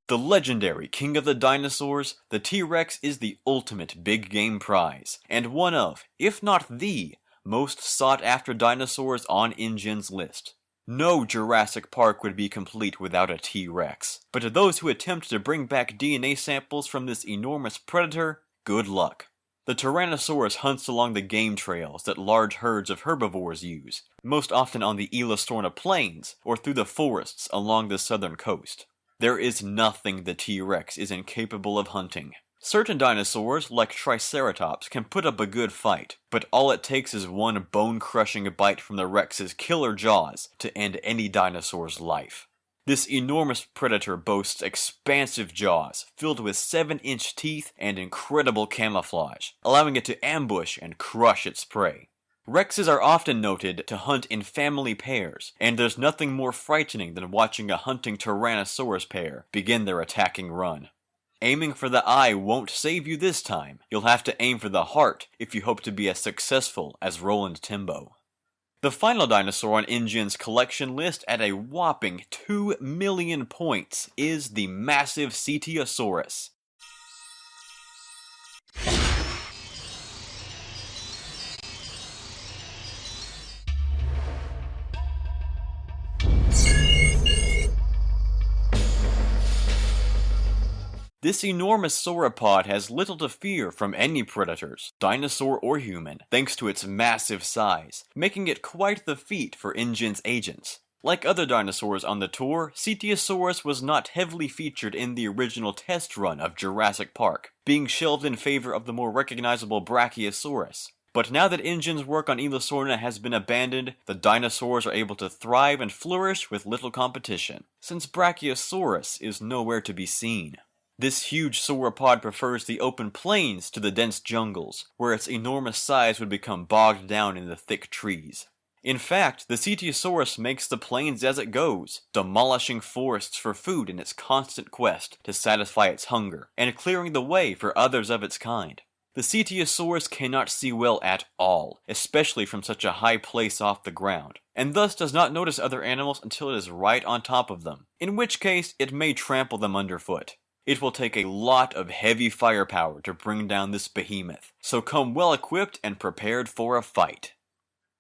The legendary king of the dinosaurs, the T-Rex is the ultimate big game prize, and one of, if not the, most sought-after dinosaurs on InGen's list. No Jurassic Park would be complete without a T-Rex, but to those who attempt to bring back DNA samples from this enormous predator, good luck. The Tyrannosaurus hunts along the game trails that large herds of herbivores use, most often on the Isla Sorna Plains or through the forests along the southern coast. There is nothing the T-Rex is incapable of hunting. Certain dinosaurs, like Triceratops, can put up a good fight, but all it takes is one bone-crushing bite from the Rex's killer jaws to end any dinosaur's life. This enormous predator boasts expansive jaws, filled with 7-inch teeth and incredible camouflage, allowing it to ambush and crush its prey. Rexes are often noted to hunt in family pairs, and there's nothing more frightening than watching a hunting Tyrannosaurus pair begin their attacking run. Aiming for the eye won't save you this time. You'll have to aim for the heart if you hope to be as successful as Roland Timbo. The final dinosaur on InGen's collection list at a whopping 2 million points is the massive Cetiosaurus. This enormous sauropod has little to fear from any predators, dinosaur or human, thanks to its massive size, making it quite the feat for InGen's agents. Like other dinosaurs on the tour, Cetiosaurus was not heavily featured in the original test run of Jurassic Park, being shelved in favor of the more recognizable Brachiosaurus. But now that InGen's work on Isla Sorna has been abandoned, the dinosaurs are able to thrive and flourish with little competition, since Brachiosaurus is nowhere to be seen. This huge sauropod prefers the open plains to the dense jungles, where its enormous size would become bogged down in the thick trees. In fact, the Cetiosaurus makes the plains as it goes, demolishing forests for food in its constant quest to satisfy its hunger, and clearing the way for others of its kind. The Cetiosaurus cannot see well at all, especially from such a high place off the ground, and thus does not notice other animals until it is right on top of them, in which case it may trample them underfoot. It will take a lot of heavy firepower to bring down this behemoth, so come well equipped and prepared for a fight.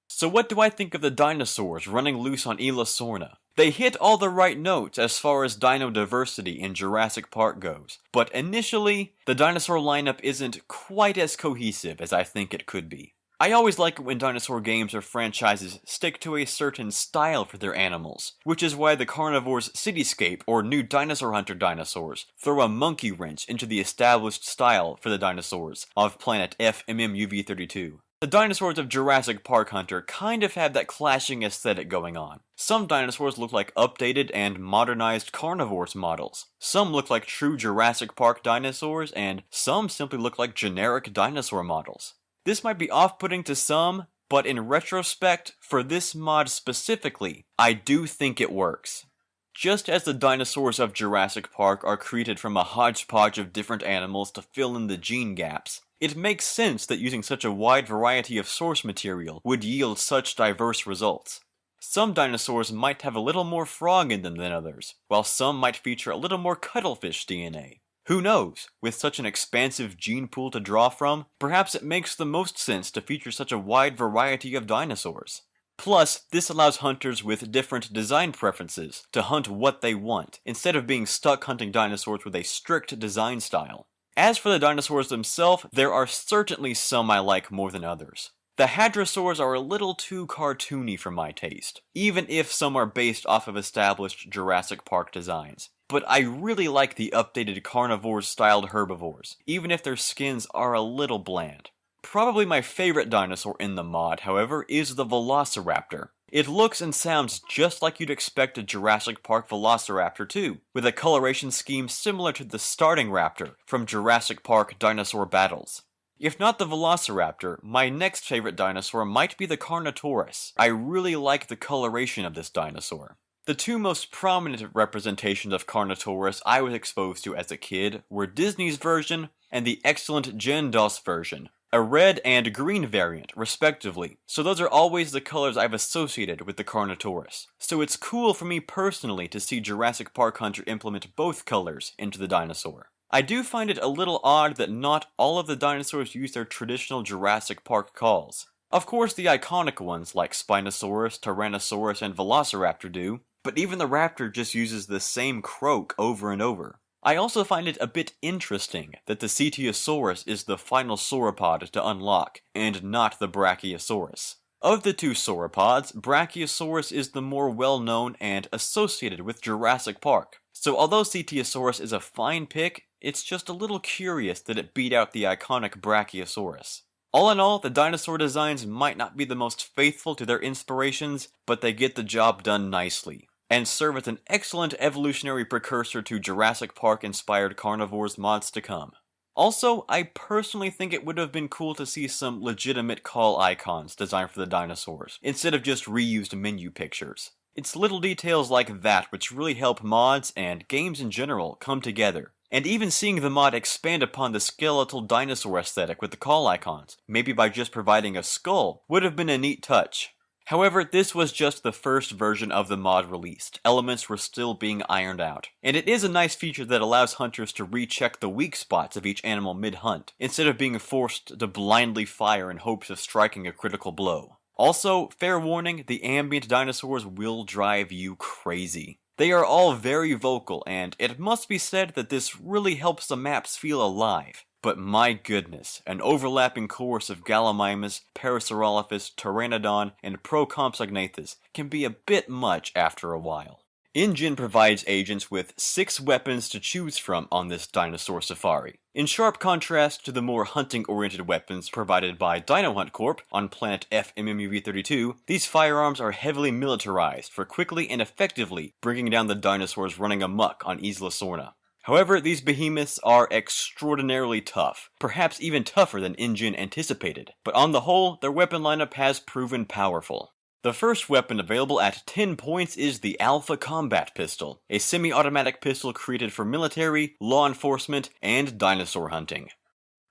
So what do I think of the dinosaurs running loose on Isla Sorna? They hit all the right notes as far as dino diversity in Jurassic Park goes, but initially, the dinosaur lineup isn't quite as cohesive as I think it could be. I always like it when dinosaur games or franchises stick to a certain style for their animals, which is why the Carnivores Cityscape or New Dinosaur Hunter dinosaurs throw a monkey wrench into the established style for the dinosaurs of planet FMMUV32. The dinosaurs of Jurassic Park Hunter kind of have that clashing aesthetic going on. Some dinosaurs look like updated and modernized Carnivores models. Some look like true Jurassic Park dinosaurs, and some simply look like generic dinosaur models. This might be off-putting to some, but in retrospect, for this mod specifically, I do think it works. Just as the dinosaurs of Jurassic Park are created from a hodgepodge of different animals to fill in the gene gaps, it makes sense that using such a wide variety of source material would yield such diverse results. Some dinosaurs might have a little more frog in them than others, while some might feature a little more cuttlefish DNA. Who knows? With such an expansive gene pool to draw from, perhaps it makes the most sense to feature such a wide variety of dinosaurs. Plus, this allows hunters with different design preferences to hunt what they want, instead of being stuck hunting dinosaurs with a strict design style. As for the dinosaurs themselves, there are certainly some I like more than others. The hadrosaurs are a little too cartoony for my taste, even if some are based off of established Jurassic Park designs. But I really like the updated Carnivores-styled herbivores, even if their skins are a little bland. Probably my favorite dinosaur in the mod, however, is the Velociraptor. It looks and sounds just like you'd expect a Jurassic Park Velociraptor too, with a coloration scheme similar to the starting raptor from Jurassic Park Dinosaur Battles. If not the Velociraptor, my next favorite dinosaur might be the Carnotaurus. I really like the coloration of this dinosaur. The two most prominent representations of Carnotaurus I was exposed to as a kid were Disney's version and the excellent Gen DOS version, a red and green variant, respectively, so those are always the colors I've associated with the Carnotaurus. So it's cool for me personally to see Jurassic Park Hunter implement both colors into the dinosaur. I do find it a little odd that not all of the dinosaurs use their traditional Jurassic Park calls. Of course the iconic ones like Spinosaurus, Tyrannosaurus, and Velociraptor do, but even the raptor just uses the same croak over and over. I also find it a bit interesting that the Cetiosaurus is the final sauropod to unlock, and not the Brachiosaurus. Of the two sauropods, Brachiosaurus is the more well-known and associated with Jurassic Park. So although Cetiosaurus is a fine pick, it's just a little curious that it beat out the iconic Brachiosaurus. All in all, the dinosaur designs might not be the most faithful to their inspirations, but they get the job done nicely, and serve as an excellent evolutionary precursor to Jurassic Park-inspired Carnivores mods to come. Also, I personally think it would have been cool to see some legitimate call icons designed for the dinosaurs, instead of just reused menu pictures. It's little details like that which really help mods, and games in general, come together. And even seeing the mod expand upon the skeletal dinosaur aesthetic with the call icons, maybe by just providing a skull, would have been a neat touch. However, this was just the first version of the mod released. Elements were still being ironed out. And it is a nice feature that allows hunters to recheck the weak spots of each animal mid-hunt, instead of being forced to blindly fire in hopes of striking a critical blow. Also, fair warning, the ambient dinosaurs will drive you crazy. They are all very vocal, and it must be said that this really helps the maps feel alive. But my goodness, an overlapping chorus of Gallimimus, Parasaurolophus, Pteranodon, and Procompsognathus can be a bit much after a while. InGen provides agents with 6 weapons to choose from on this dinosaur safari, in sharp contrast to the more hunting-oriented weapons provided by Dino Hunt Corp on planet FMMUV32. These firearms are heavily militarized for quickly and effectively bringing down the dinosaurs running amok on Isla Sorna. However, these behemoths are extraordinarily tough, perhaps even tougher than InGen anticipated, but on the whole, their weapon lineup has proven powerful. The first weapon available at 10 points is the Alpha Combat Pistol, a semi-automatic pistol created for military, law enforcement, and dinosaur hunting.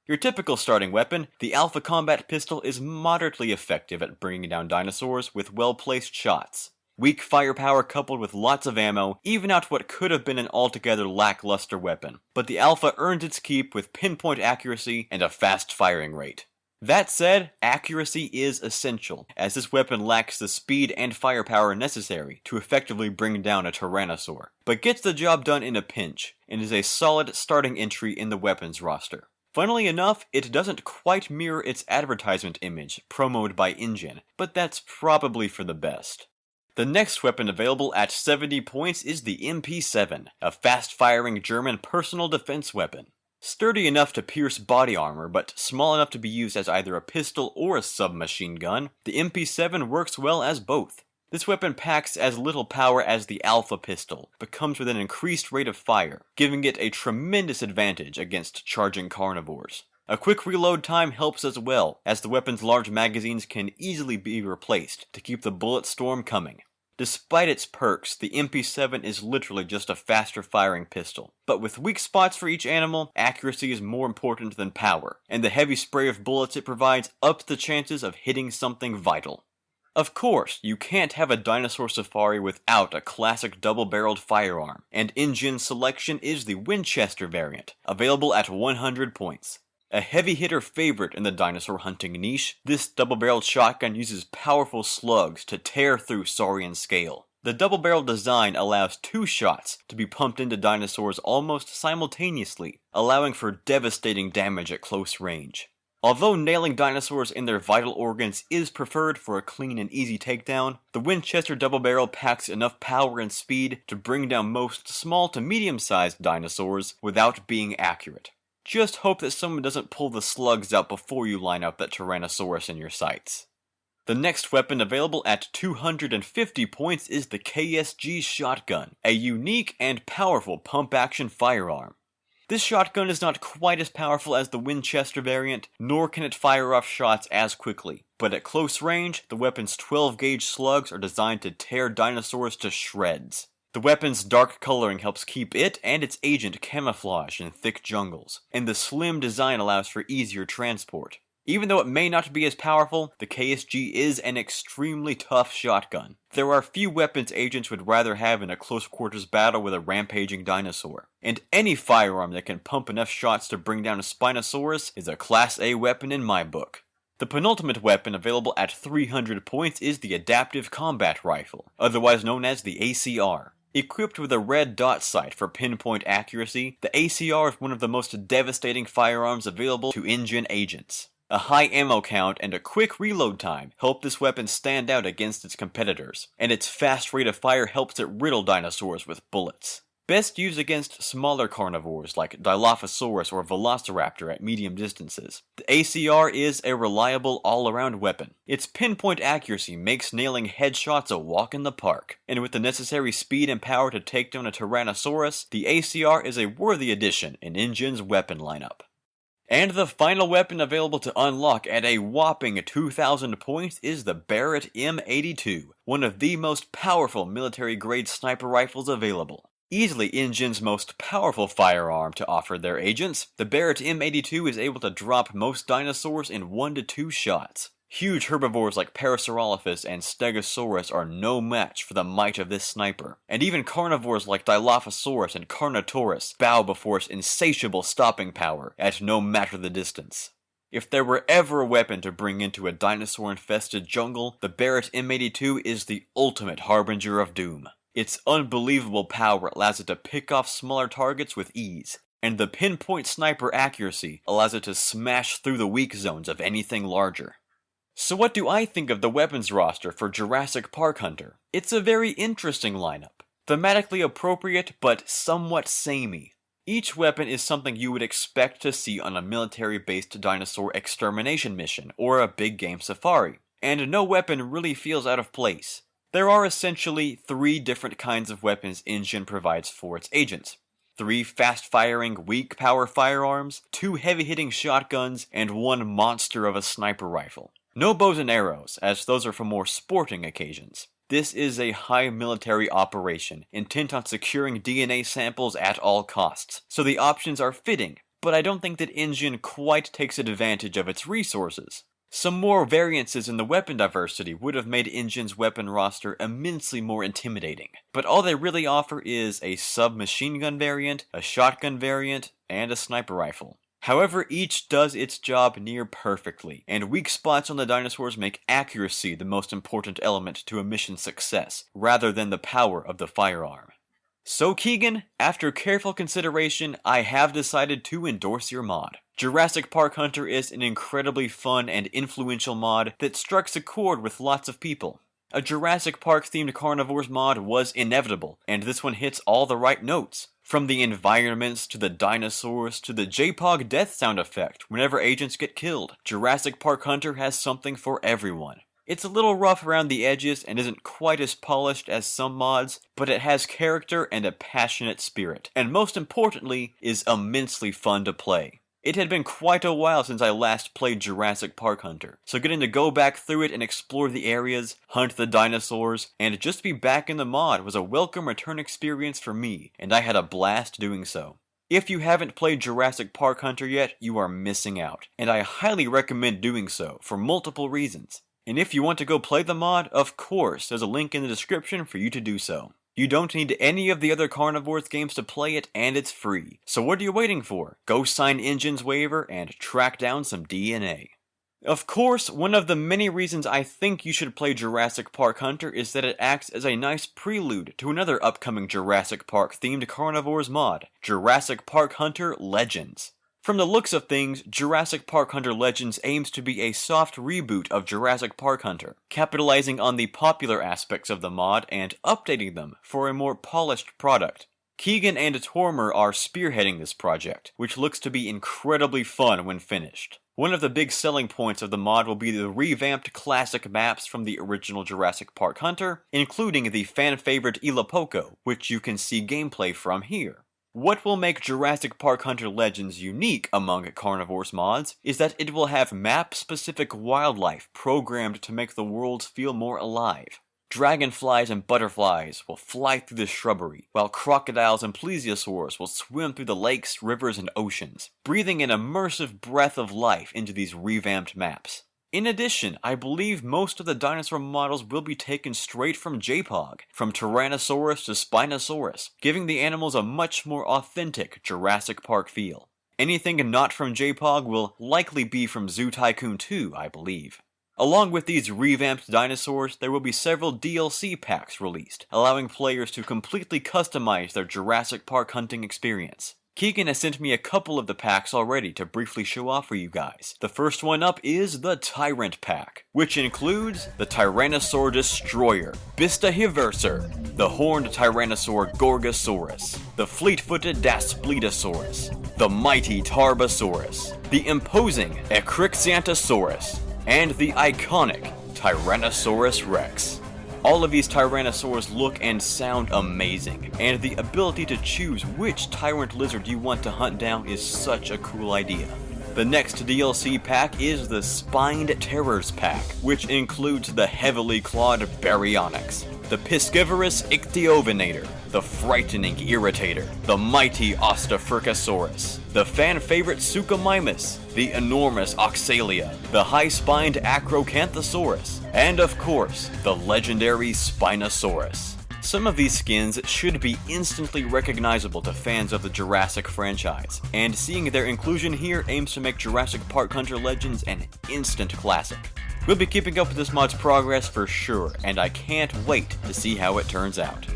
Your typical starting weapon, the Alpha Combat Pistol is moderately effective at bringing down dinosaurs with well-placed shots. Weak firepower coupled with lots of ammo even out what could have been an altogether lackluster weapon, but the Alpha earned its keep with pinpoint accuracy and a fast firing rate. That said, accuracy is essential, as this weapon lacks the speed and firepower necessary to effectively bring down a Tyrannosaur, but gets the job done in a pinch, and is a solid starting entry in the weapons roster. Funnily enough, it doesn't quite mirror its advertisement image, promoted by InGen, but that's probably for the best. The next weapon available at 70 points is the MP7, a fast-firing German personal defense weapon. Sturdy enough to pierce body armor, but small enough to be used as either a pistol or a submachine gun, the MP7 works well as both. This weapon packs as little power as the Alpha pistol, but comes with an increased rate of fire, giving it a tremendous advantage against charging carnivores. A quick reload time helps as well, as the weapon's large magazines can easily be replaced to keep the bullet storm coming. Despite its perks, the MP7 is literally just a faster firing pistol. But with weak spots for each animal, accuracy is more important than power, and the heavy spray of bullets it provides ups the chances of hitting something vital. Of course, you can't have a dinosaur safari without a classic double-barreled firearm, and InGen's selection is the Winchester variant, available at 100 points. A heavy hitter favorite in the dinosaur hunting niche, this double-barreled shotgun uses powerful slugs to tear through saurian scale. The double-barreled design allows 2 shots to be pumped into dinosaurs almost simultaneously, allowing for devastating damage at close range. Although nailing dinosaurs in their vital organs is preferred for a clean and easy takedown, the Winchester double barrel packs enough power and speed to bring down most small to medium-sized dinosaurs without being accurate. Just hope that someone doesn't pull the slugs out before you line up that Tyrannosaurus in your sights. The next weapon available at 250 points is the KSG shotgun, a unique and powerful pump-action firearm. This shotgun is not quite as powerful as the Winchester variant, nor can it fire off shots as quickly, but at close range, the weapon's 12-gauge slugs are designed to tear dinosaurs to shreds. The weapon's dark coloring helps keep it and its agent camouflaged in thick jungles, and the slim design allows for easier transport. Even though it may not be as powerful, the KSG is an extremely tough shotgun. There are few weapons agents would rather have in a close quarters battle with a rampaging dinosaur, and any firearm that can pump enough shots to bring down a Spinosaurus is a Class A weapon in my book. The penultimate weapon available at 300 points is the Adaptive Combat Rifle, otherwise known as the ACR. Equipped with a red dot sight for pinpoint accuracy, the ACR is one of the most devastating firearms available to InGen agents. A high ammo count and a quick reload time help this weapon stand out against its competitors, and its fast rate of fire helps it riddle dinosaurs with bullets. Best used against smaller carnivores like Dilophosaurus or Velociraptor at medium distances. The ACR is a reliable all-around weapon. Its pinpoint accuracy makes nailing headshots a walk in the park, and with the necessary speed and power to take down a Tyrannosaurus, the ACR is a worthy addition in InGen's weapon lineup. And the final weapon available to unlock at a whopping 2,000 points is the Barrett M82, one of the most powerful military-grade sniper rifles available. Easily InGen's most powerful firearm to offer their agents, the Barrett M82 is able to drop most dinosaurs in 1 to 2 shots. Huge herbivores like Pachycephalosaurus and Stegosaurus are no match for the might of this sniper, and even carnivores like Dilophosaurus and Carnotaurus bow before its insatiable stopping power at no matter the distance. If there were ever a weapon to bring into a dinosaur-infested jungle, the Barrett M82 is the ultimate harbinger of doom. Its unbelievable power allows it to pick off smaller targets with ease, and the pinpoint sniper accuracy allows it to smash through the weak zones of anything larger. So what do I think of the weapons roster for Jurassic Park Hunter? It's a very interesting lineup. Thematically appropriate, but somewhat samey. Each weapon is something you would expect to see on a military-based dinosaur extermination mission, or a big game safari, and no weapon really feels out of place. There are essentially 3 different kinds of weapons InGen provides for its agents. 3 fast-firing, weak-power firearms, 2 heavy-hitting shotguns, and 1 monster of a sniper rifle. No bows and arrows, as those are for more sporting occasions. This is a high military operation, intent on securing DNA samples at all costs, so the options are fitting, but I don't think that InGen quite takes advantage of its resources. Some more variances in the weapon diversity would have made InGen's weapon roster immensely more intimidating, but all they really offer is a submachine gun variant, a shotgun variant, and a sniper rifle. However, each does its job near perfectly, and weak spots on the dinosaurs make accuracy the most important element to a mission's success, rather than the power of the firearm. So Keegan, after careful consideration, I have decided to endorse your mod. Jurassic Park Hunter is an incredibly fun and influential mod that strikes a chord with lots of people. A Jurassic Park themed Carnivores mod was inevitable, and this one hits all the right notes. From the environments, to the dinosaurs, to the JPOG death sound effect whenever agents get killed, Jurassic Park Hunter has something for everyone. It's a little rough around the edges and isn't quite as polished as some mods, but it has character and a passionate spirit, and most importantly, is immensely fun to play. It had been quite a while since I last played Jurassic Park Hunter, so getting to go back through it and explore the areas, hunt the dinosaurs, and just be back in the mod was a welcome return experience for me, and I had a blast doing so. If you haven't played Jurassic Park Hunter yet, you are missing out, and I highly recommend doing so for multiple reasons. And if you want to go play the mod, of course, there's a link in the description for you to do so. You don't need any of the other Carnivores games to play it, and it's free. So what are you waiting for? Go sign InGen's waiver and track down some DNA. Of course, one of the many reasons I think you should play Jurassic Park Hunter is that it acts as a nice prelude to another upcoming Jurassic Park themed Carnivores mod, Jurassic Park Hunter Legends. From the looks of things, Jurassic Park Hunter Legends aims to be a soft reboot of Jurassic Park Hunter, capitalizing on the popular aspects of the mod and updating them for a more polished product. Keegan and Tormer are spearheading this project, which looks to be incredibly fun when finished. One of the big selling points of the mod will be the revamped classic maps from the original Jurassic Park Hunter, including the fan-favorite Isla Poco, which you can see gameplay from here. What will make Jurassic Park Hunter Legends unique among Carnivores mods is that it will have map-specific wildlife programmed to make the worlds feel more alive. Dragonflies and butterflies will fly through the shrubbery, while crocodiles and plesiosaurs will swim through the lakes, rivers, and oceans, breathing an immersive breath of life into these revamped maps. In addition, I believe most of the dinosaur models will be taken straight from JPOG, from Tyrannosaurus to Spinosaurus, giving the animals a much more authentic Jurassic Park feel. Anything not from JPOG will likely be from Zoo Tycoon 2, I believe. Along with these revamped dinosaurs, there will be several DLC packs released, allowing players to completely customize their Jurassic Park hunting experience. Keegan has sent me a couple of the packs already to briefly show off for you guys. The first one up is the Tyrant pack, which includes the Tyrannosaur Destroyer, Bistahiversor, the Horned Tyrannosaur Gorgosaurus, the Fleet-footed Daspletosaurus, the Mighty Tarbosaurus, the Imposing Ecrixanthosaurus, and the iconic Tyrannosaurus Rex. All of these Tyrannosaurs look and sound amazing, and the ability to choose which tyrant lizard you want to hunt down is such a cool idea. The next DLC pack is the Spined Terrors pack, which includes the heavily clawed Baryonyx, the Piscivorous Ichthyovenator, the Frightening Irritator, the Mighty Ostafrikasaurus, the fan-favorite Suchomimus, the enormous Oxalia, the high-spined Acrocanthosaurus, and of course, the legendary Spinosaurus. Some of these skins should be instantly recognizable to fans of the Jurassic franchise, and seeing their inclusion here aims to make Jurassic Park Hunter Legends an instant classic. We'll be keeping up with this mod's progress for sure, and I can't wait to see how it turns out.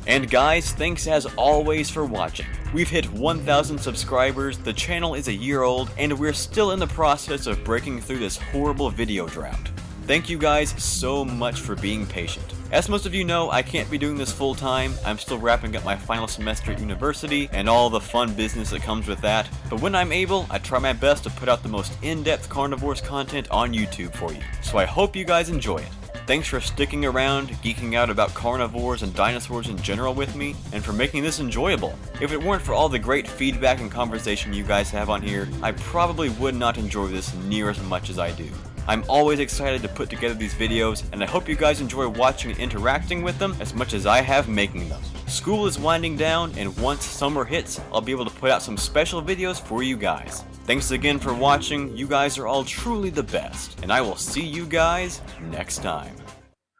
And guys, thanks as always for watching. We've hit 1,000 subscribers, the channel is a year old, and we're still in the process of breaking through this horrible video drought. Thank you guys so much for being patient. As most of you know, I can't be doing this full time. I'm still wrapping up my final semester at university and all the fun business that comes with that. But when I'm able, I try my best to put out the most in-depth Carnivores content on YouTube for you. So I hope you guys enjoy it. Thanks for sticking around, geeking out about carnivores and dinosaurs in general with me, and for making this enjoyable. If it weren't for all the great feedback and conversation you guys have on here, I probably would not enjoy this near as much as I do. I'm always excited to put together these videos, and I hope you guys enjoy watching and interacting with them as much as I have making them. School is winding down, and once summer hits, I'll be able to put out some special videos for you guys. Thanks again for watching, you guys are all truly the best, and I will see you guys next time.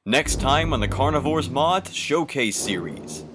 Next time on the Carnivores Mods Showcase Series.